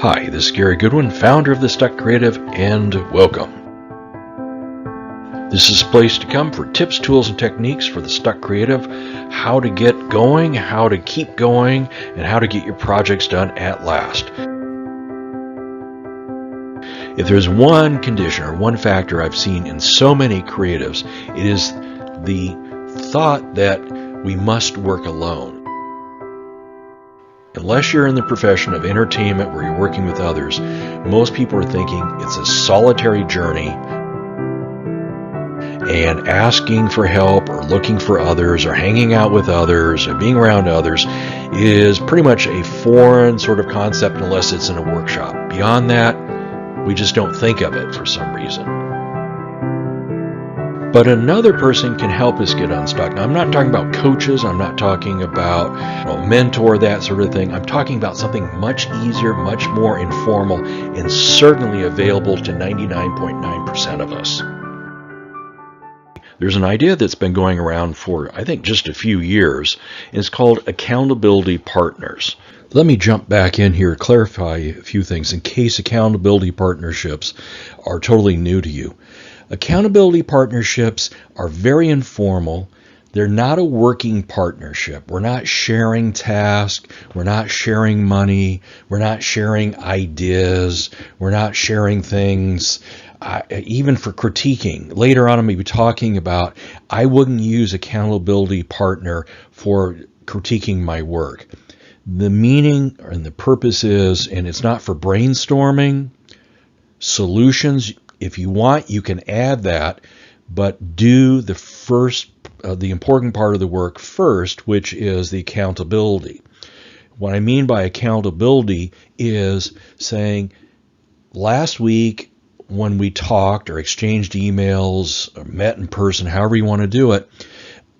Hi, this is Gary Goodwin, founder of The Stuck Creative, and welcome. This is a place to come for tips, tools, and techniques for the stuck creative, how to get going, how to keep going, and how to get your projects done at last. If there's one condition or one factor I've seen in so many creatives, it is the thought that we must work alone. Unless you're in the profession of entertainment where you're working with others, most people are thinking it's a solitary journey, and asking for help or looking for others or hanging out with others or being around others is pretty much a foreign sort of concept unless it's in a workshop. Beyond that, we just don't think of it for some reason. But another person can help us get unstuck. Now, I'm not talking about coaches. I'm not talking about a mentor, that sort of thing. I'm talking about something much easier, much more informal, and certainly available to 99.9% of us. There's an idea that's been going around for, I think, just a few years, and it's called accountability partners. Let me jump back in here, clarify a few things in case accountability partnerships are totally new to you. Accountability partnerships are very informal. They're not a working partnership. We're not sharing tasks. We're not sharing money. We're not sharing ideas. We're not sharing things. Even for critiquing. Later on, I'm going to be talking about I wouldn't use accountability partner for critiquing my work. The meaning and the purpose is, and it's not for brainstorming, solutions. If you want, you can add that, but do the important part of the work first, which is the accountability. What I mean by accountability is saying, last week when we talked or exchanged emails or met in person, however you want to do it,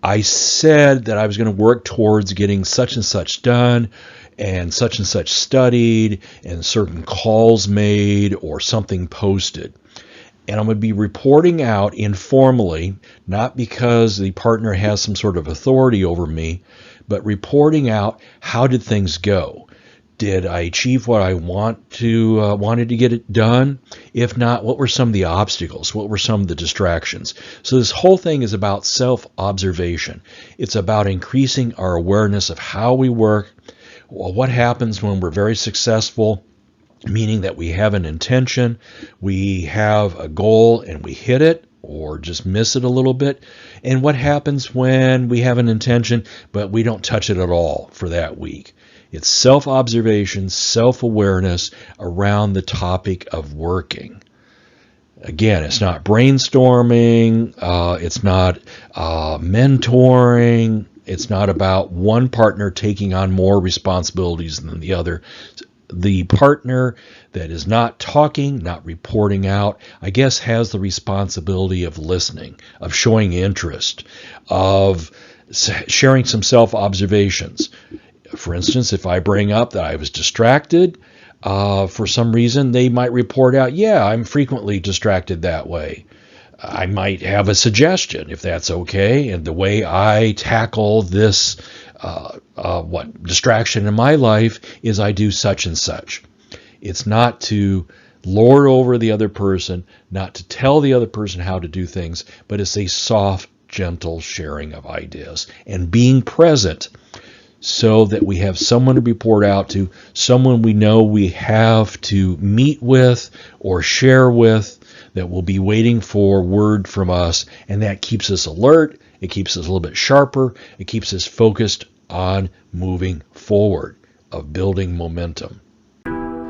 I said that I was going to work towards getting such and such done and such studied and certain calls made or something posted. And I'm going to be reporting out informally, not because the partner has some sort of authority over me, but reporting out how did things go. Did I achieve what I wanted to get it done? If not, what were some of the obstacles? What were some of the distractions? So this whole thing is about self-observation. It's about increasing our awareness of how we work, what happens when we're very successful, meaning that we have an intention, we have a goal and we hit it or just miss it a little bit, and what happens when we have an intention but we don't touch it at all for that week. It's self-observation, self-awareness around the topic of working. Again, it's not brainstorming, it's not mentoring, it's not about one partner taking on more responsibilities than the other. The partner that is not talking, not reporting out, I guess has the responsibility of listening, of showing interest, of sharing some self-observations. For instance, if I bring up that I was distracted for some reason, they might report out, yeah, I'm frequently distracted that way. I might have a suggestion, if that's okay, and the way I tackle this distraction in my life is I do such and such. It's not to lord over the other person, not to tell the other person how to do things, but it's a soft, gentle sharing of ideas and being present so that we have someone to report out to, someone we know we have to meet with or share with that will be waiting for word from us, and that keeps us alert. It keeps us a little bit sharper. It keeps us focused on moving forward, of building momentum.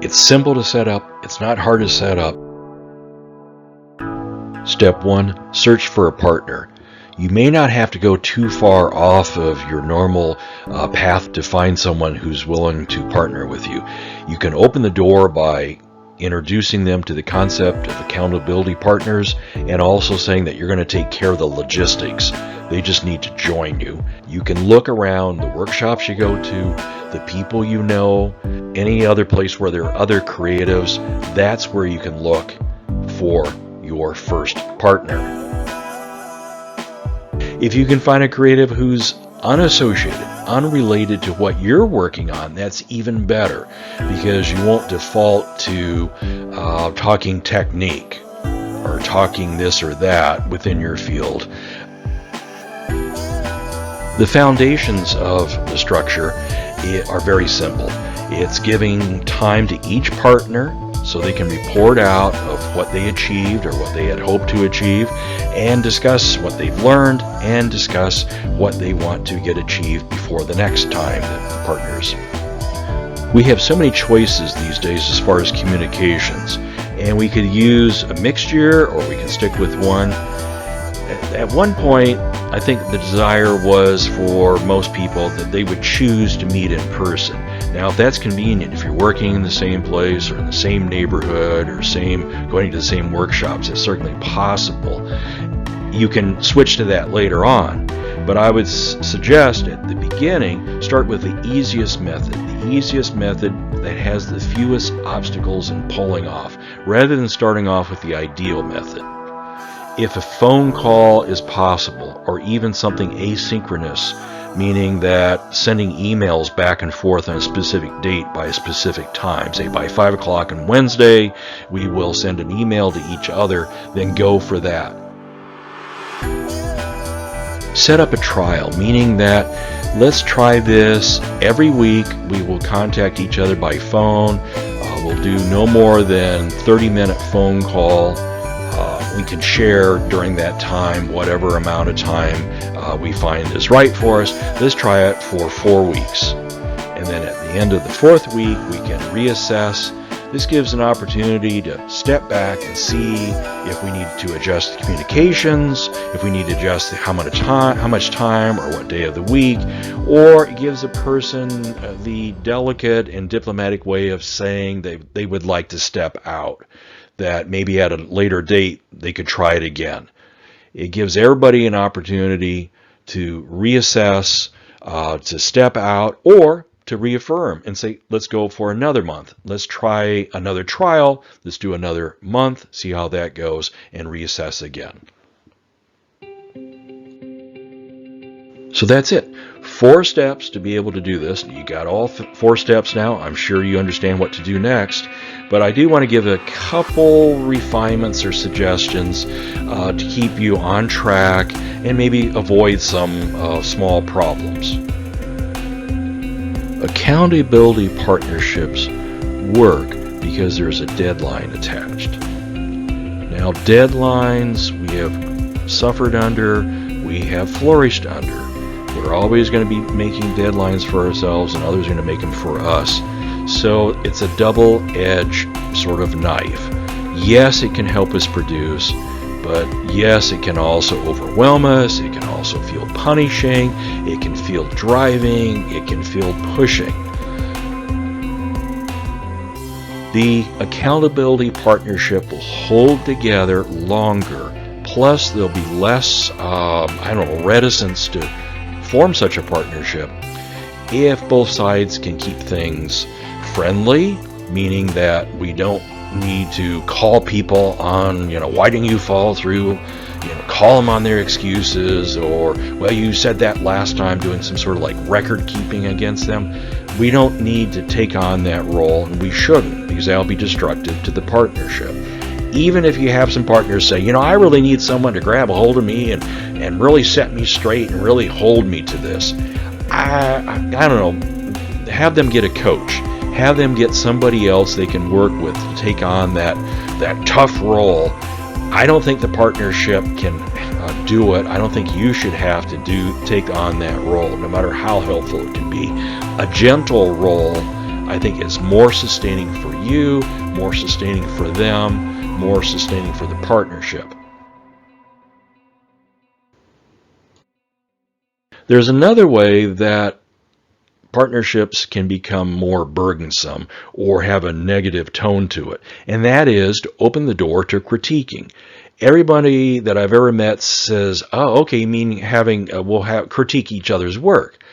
It's simple to set up. It's not hard to set up. Step 1, search for a partner. You may not have to go too far off of your normal path to find someone who's willing to partner with you. You can open the door by introducing them to the concept of accountability partners and also saying that you're going to take care of the logistics. They just need to join you. You can look around the workshops you go to, the people you know, any other place where there are other creatives. That's where you can look for your first partner. If you can find a creative who's unassociated, unrelated to what you're working on, that's even better, because you won't default to talking technique or talking this or that within your field. The foundations of the structure are very simple. It's giving time to each partner so they can report out of what they achieved or what they had hoped to achieve, and discuss what they've learned and discuss what they want to get achieved before the next time that the partners. We have so many choices these days as far as communications, and we could use a mixture or we can stick with one. At one point, I think the desire was for most people that they would choose to meet in person. Now, if that's convenient, if you're working in the same place or in the same neighborhood or going to the same workshops, it's certainly possible. You can switch to that later on. But I would suggest at the beginning, start with the easiest method that has the fewest obstacles in pulling off, rather than starting off with the ideal method. If a phone call is possible, or even something asynchronous, meaning that sending emails back and forth on a specific date by a specific time, say by 5 o'clock on Wednesday, we will send an email to each other, then go for that. Set up a trial, meaning that let's try this every week. We will contact each other by phone. We'll do no more than 30-minute phone call. We can share during that time whatever amount of time we find is right for us. Let's try it for 4 weeks. And then at the end of the 4th week, we can reassess. This gives an opportunity to step back and see if we need to adjust communications, if we need to adjust how much time or what day of the week, or it gives a person the delicate and diplomatic way of saying they would like to step out, that maybe at a later date they could try it again. It gives everybody an opportunity to reassess, to step out, or to reaffirm and say, let's go for another month. Let's try another trial. Let's do another month, see how that goes, and reassess again. So that's it. 4 steps to be able to do this. You got all 4 steps now. I'm sure you understand what to do next. But I do want to give a couple refinements or suggestions to keep you on track and maybe avoid some small problems. Accountability partnerships work because there's a deadline attached. Now, deadlines we have suffered under, we have flourished under. We're always going to be making deadlines for ourselves, and others are going to make them for us. So it's a double-edged sort of knife. Yes, it can help us produce, but yes, it can also overwhelm us. It can also feel punishing. It can feel driving. It can feel pushing. The accountability partnership will hold together longer. Plus, there'll be less, reticence to form such a partnership if both sides can keep things friendly, meaning that we don't need to call people on, why didn't you follow through? Call them on their excuses, or, well, you said that last time, doing some sort of like record keeping against them. We don't need to take on that role, and we shouldn't, because that'll be destructive to the partnership. Even if you have some partners say, I really need someone to grab a hold of me and really set me straight and really hold me to this. I don't know, have them get a coach. Have them get somebody else they can work with to take on that tough role. I don't think the partnership can do it. I don't think you should have to take on that role, no matter how helpful it can be. A gentle role, I think, is more sustaining for you, more sustaining for them, more sustaining for the partnership. There's another way that partnerships can become more burdensome or have a negative tone to it, and that is to open the door to critiquing. Everybody that I've ever met says, oh, okay, meaning we'll critique each other's work.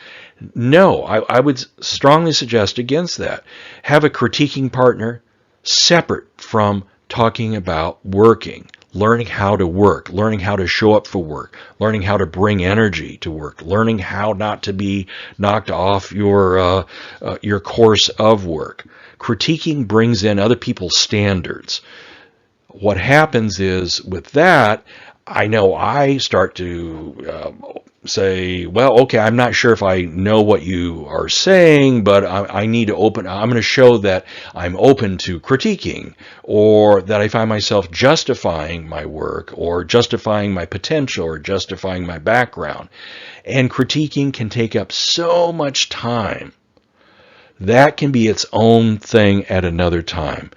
No, I would strongly suggest against that. Have a critiquing partner separate from talking about working. learning how to work, learning how to show up for work, learning how to bring energy to work, learning how not to be knocked off your course of work. Critiquing brings in other people's standards. What happens is with that, I know I start to say, well, okay, I'm not sure if I know what you are saying, but I need to I'm going to show that I'm open to critiquing, or that I find myself justifying my work, or justifying my potential, or justifying my background. And critiquing can take up so much time. That can be its own thing at another time.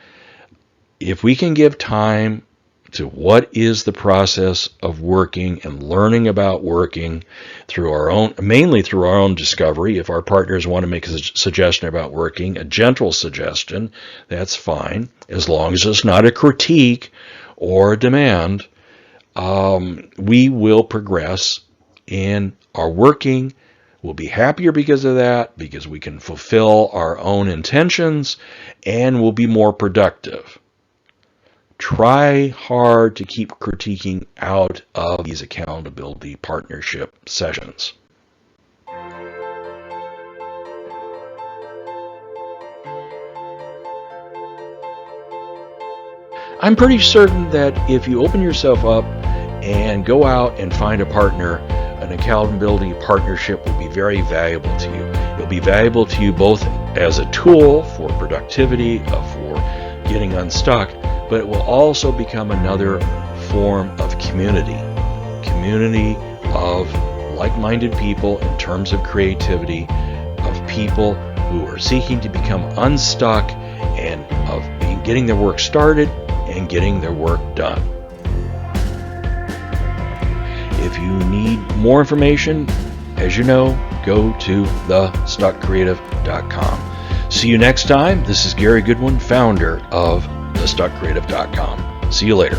If we can give time to what is the process of working and learning about working through mainly through our own discovery. If our partners want to make a suggestion about working, a gentle suggestion, that's fine, as long as it's not a critique or a demand. We will progress in our working. We'll be happier because of that, because we can fulfill our own intentions, and we'll be more productive. Try hard to keep critiquing out of these accountability partnership sessions. I'm pretty certain that if you open yourself up and go out and find a partner, an accountability partnership will be very valuable to you. It'll be valuable to you both as a tool for productivity, for getting unstuck, but it will also become another form of community of like-minded people in terms of creativity, of people who are seeking to become unstuck, and of getting their work started and getting their work done. If you need more information, as you know, go to thestuckcreative.com. See you next time. This is Gary Goodwin, founder of thestuckcreative.com. See you later.